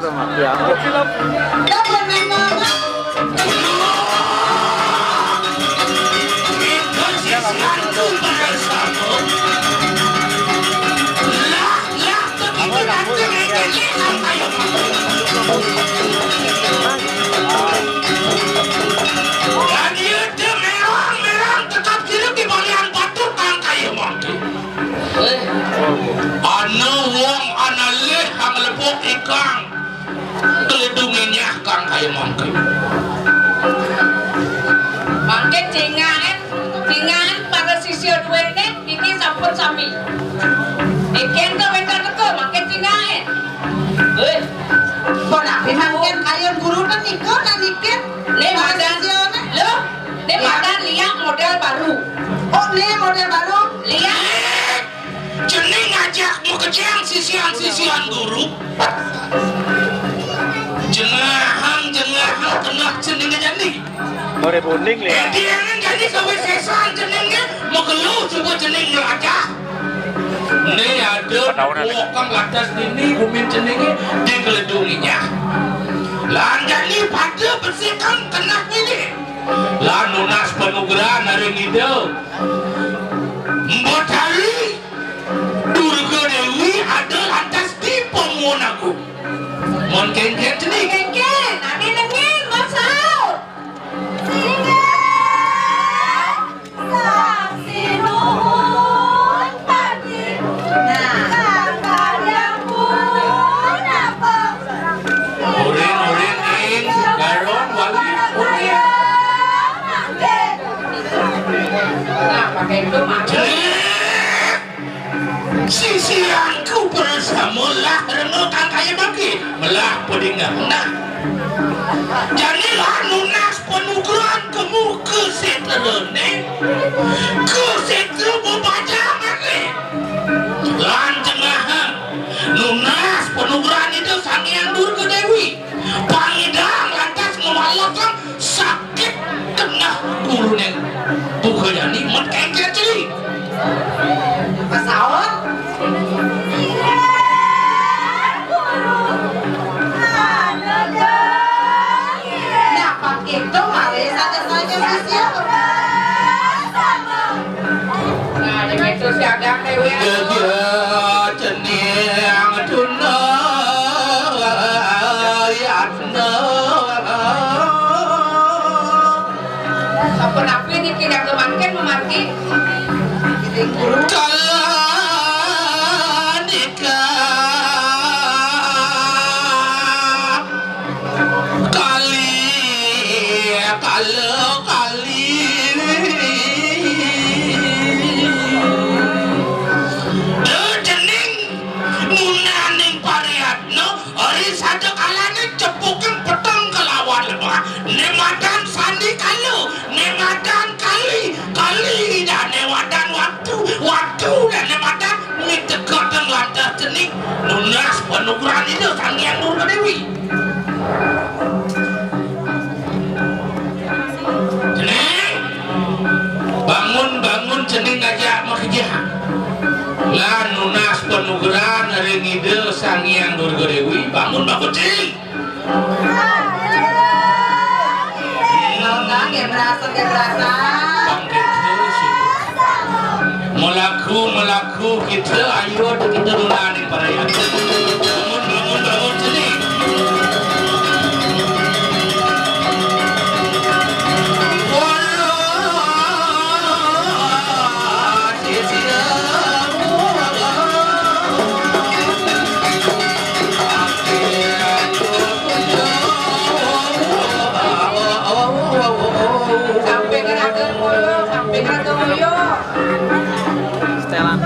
teman. Ya. Anu wong analeh hang lepuk ikang kelidunginya kang kayu mangke mangke jingaan para sisya duwene niki sampun sami iki ento wentar teko mangke jingaan kok nabi mangken kayun guru kan niku nanikin nih madan lho nih madan lihat model baru oh nih model baru lihat jeneng ngajak mau kejang sisian guru jengahan kena jeneng jadi More bonding lihat. dia kan jadi kewesesan jenengnya mau keluh coba jeneng ngajak nih ada wokang latas ini umin jenengnya digeledunginya landani pada bersihkan kena pilih lanunas penugrahan hari itu mbok hari Durga Dewi ada lantas di pemunaku. Mon kengken jenis. kengken nanti nengin masau saksi nuhun pati nah kalian pun apa Urin ing garon wali urin. nah pakai itu mah Sisianku bersama lah renukan kaya bagi melah pedingah nah. Jadilah nunas penugaran kamu ke setelene ke setel bebajangan ni lancengahan nunas penugaran itu sangian Durga Dewi pangidang lantas mewalakan sakit kena kuruneng bukannya nikmat kengkir cili pesawat itu mari saja sisya nah dengan itu si agak dewe jeneng tuna yatna apa napi ini tidak kemanken memarki lunas penugaran itu sangian Durga Dewi jeneng bangun jeneng ngajak makerja lah lunas penugaran hari ngide sangian Durga Dewi bangun jeneng dia berasa melaku kita ayo kita dulanin para yang bangun jeneng sampai ke muyo Setelan.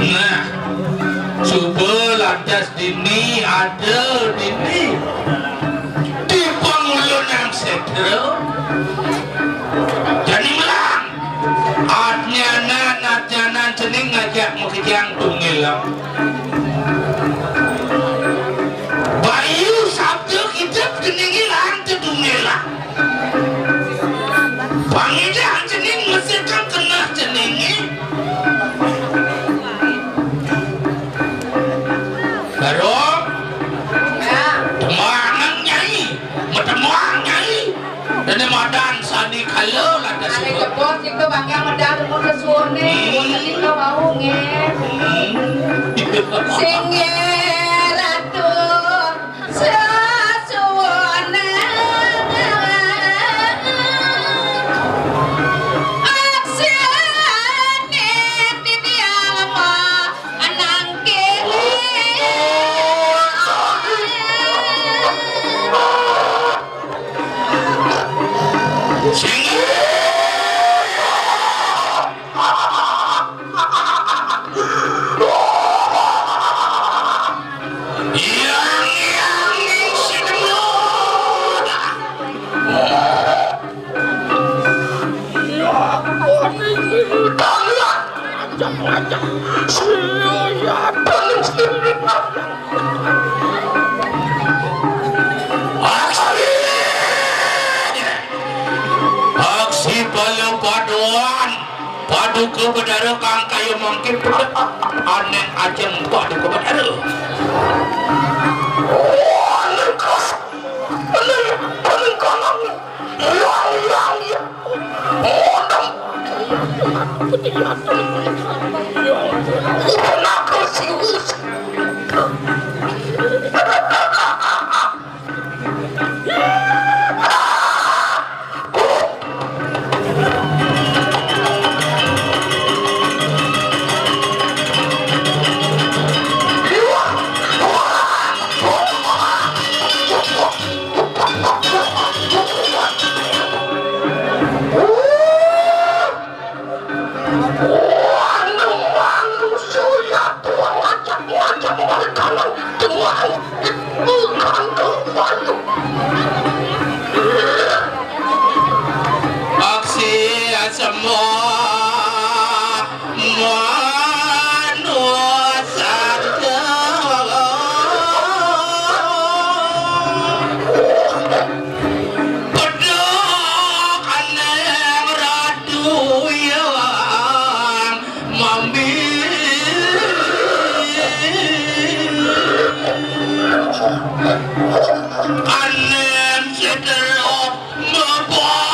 nah coba lantas dini ada dini di pengulunang setro jadi melang adnyanan jeneng ngajak mengejang tunggilang bayu sabtu kita jenengilang tunggilang pangidang jeneng mesirkan kena jenengi karo Aksi balu paduan padu ke bedara kang kayu mangkip aneh ajeng padu ke bedara aksi semua manusia pedok aneh radu yang anem sedero membajangna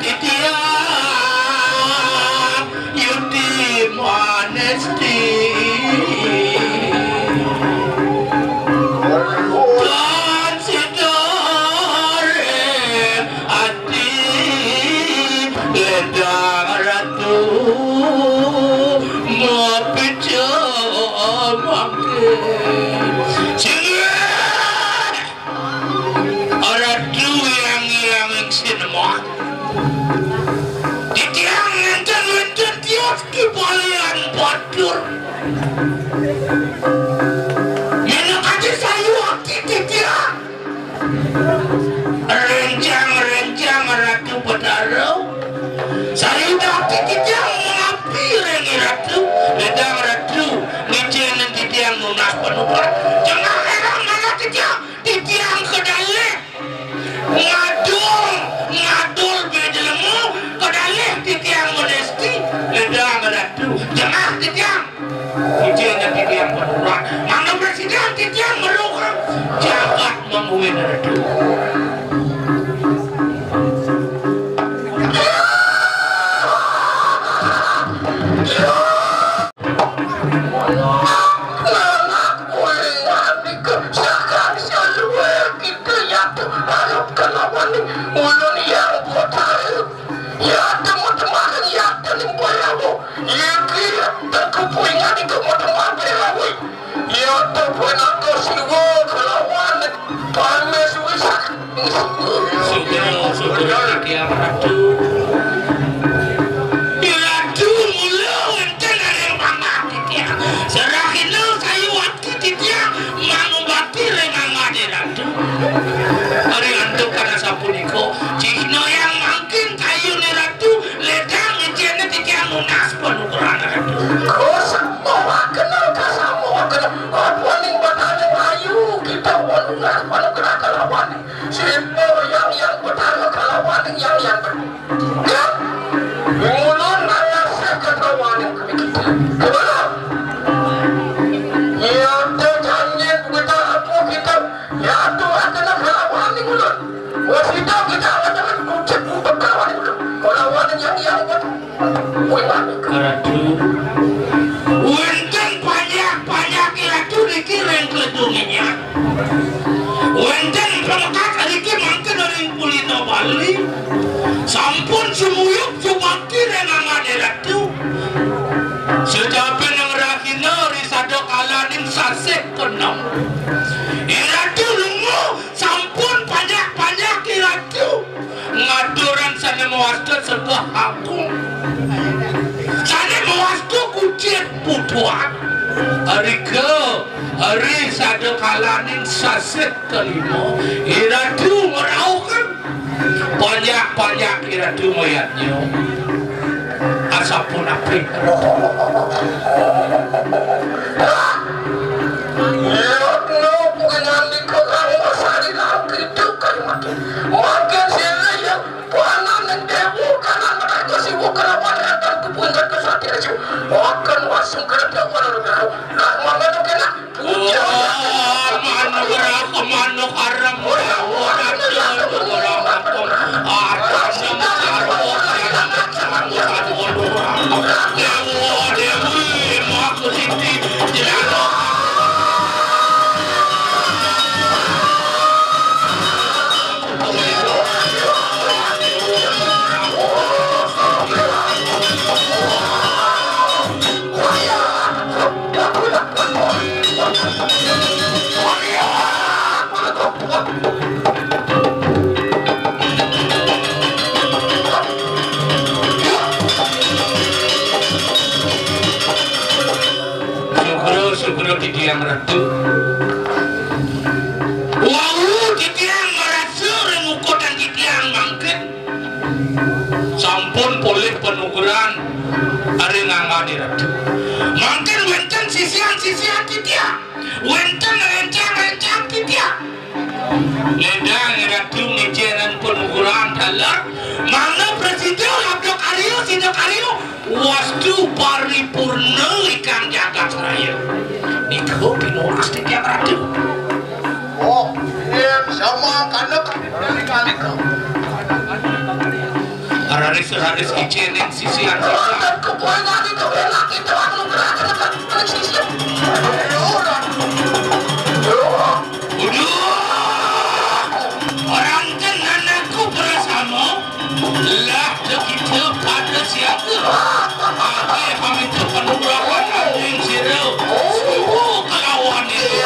titiang Yudi Manesti Konsidore Ati Ledang Ratu Mopijo Makin Singgih Ratu yang sinema titiang enten tios ki Balian Batur Minang aja Silayukti titiang Rencang Ratu Badarau Silayukti titiang mengapi rengi Ratu Ledang Ratu ngecenan titiang nunas penukar jangan herang mana titiang kedalek ngadul bejelemu kedalek titiang modesti ledang Ratu jangan titiang ngecenan titiang penukar mana presiden titiang merukam jabat menguin Ratu Sampun semuyuk cumaki renang Ratu sejapin yang rakina risado kalanin sasek kenam Ratu lungu sampun panjak Ratu ngaduran sana mewastu sebuah aku sana mewastu kucit putuan hari sado kalanin sasek kelima Ratu meraukan panjak Ratu mayatnya asapun api makin sila yang panan yang dewu kanan mereka sibuk kerapan datang ke puncak kesatuan itu akan wasung kereta warna merah nah mana kena punya manu haram Syukur titiang Ratu wawu titiang merasa rengukutan titiang mangkin sampun polih penukuran hari ngangani Ratu mangkin wenten sisian titiang wenten rencang titiang ledang Ratu ngejeran penukuran dalam mana presiden Abdul Karyo Sido Karyo wastu paripurna ikan jagat raya nikau pinulas titiang Ratu oh sama kanak Hararis icenin sisian sisian. Kepoingan itu enak itu anu gerak sisi. Orang tenan aku bersama lah begitu pada siapa. Akhir kami terpenuh anjing sirau. Kelawan ini.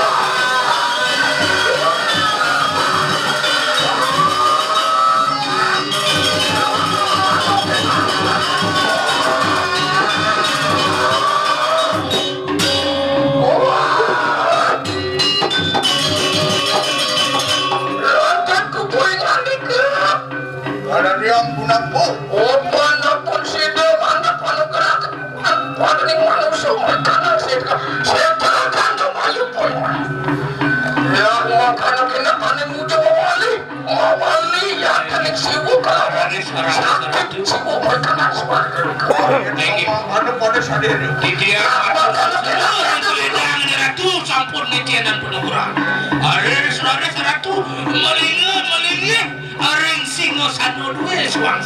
Ada yang guna pun. Oh, mana pun sudah mana pun gerak. Pada ni manusia makanan saya terangkan mayu pun. Ya, makanan kena panen muda mawali ya panen sibuk kalau sakit sibuk makanan seperti. Ada pada sadar. Dia ratu sampun nitianan penukuran. Ada ratu melingin. Areng singo satu dua suang.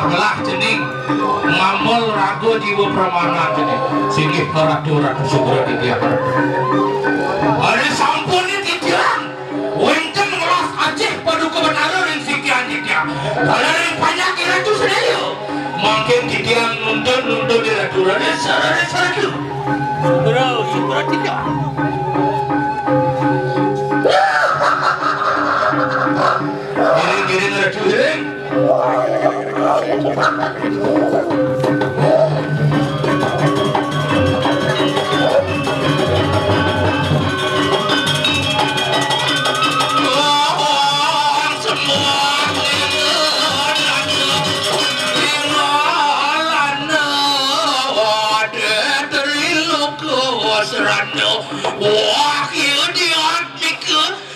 Belah jening ngamol rago jiwa pramana jening singgih ratu segera didiak ada sampun ini titian wenten ngelas aceh padu kebenaran yang sikian didiak kalau yang banyak ratu sendiri makin titian nuntun di ratu saratu segera tidak giring ratu giring.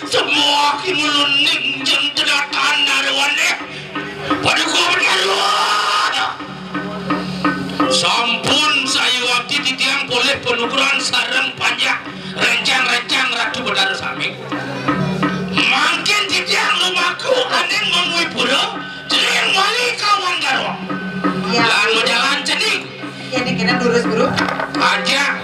Semua kimuning jeng terdataan dari wane pada sampun saya waktu titiang boleh penukuran sarang panjang rencang ratu bedara sami makin titiang rumahku aneh mengui pura jadi yang wali kawan garwa lalu jalan cening ini kena lurus bro aja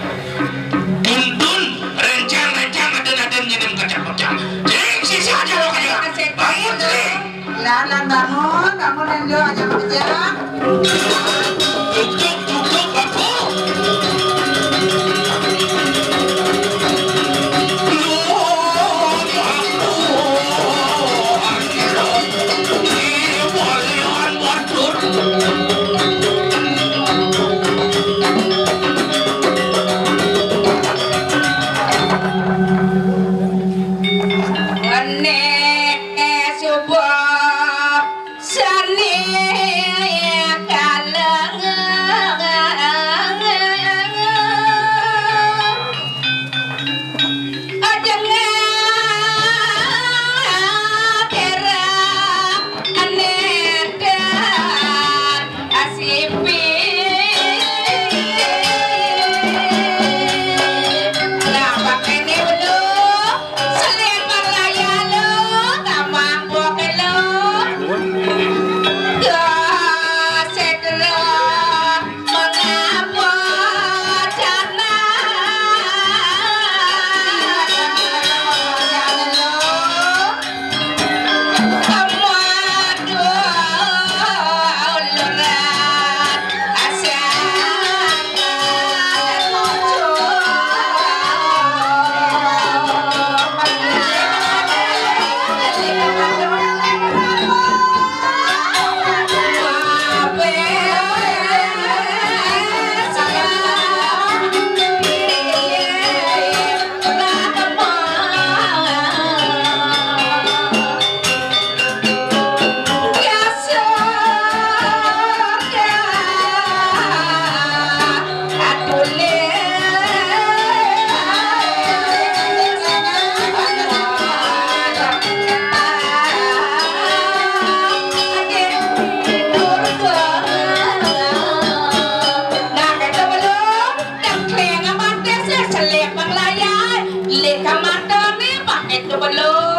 tuntun rencang ada nyenem kacang jadi sisa aja lo kayak bangun cening Lalan bangun yang lo aja kerja. Duduk, Bapu. Balian Batur. Subuh sani kala belum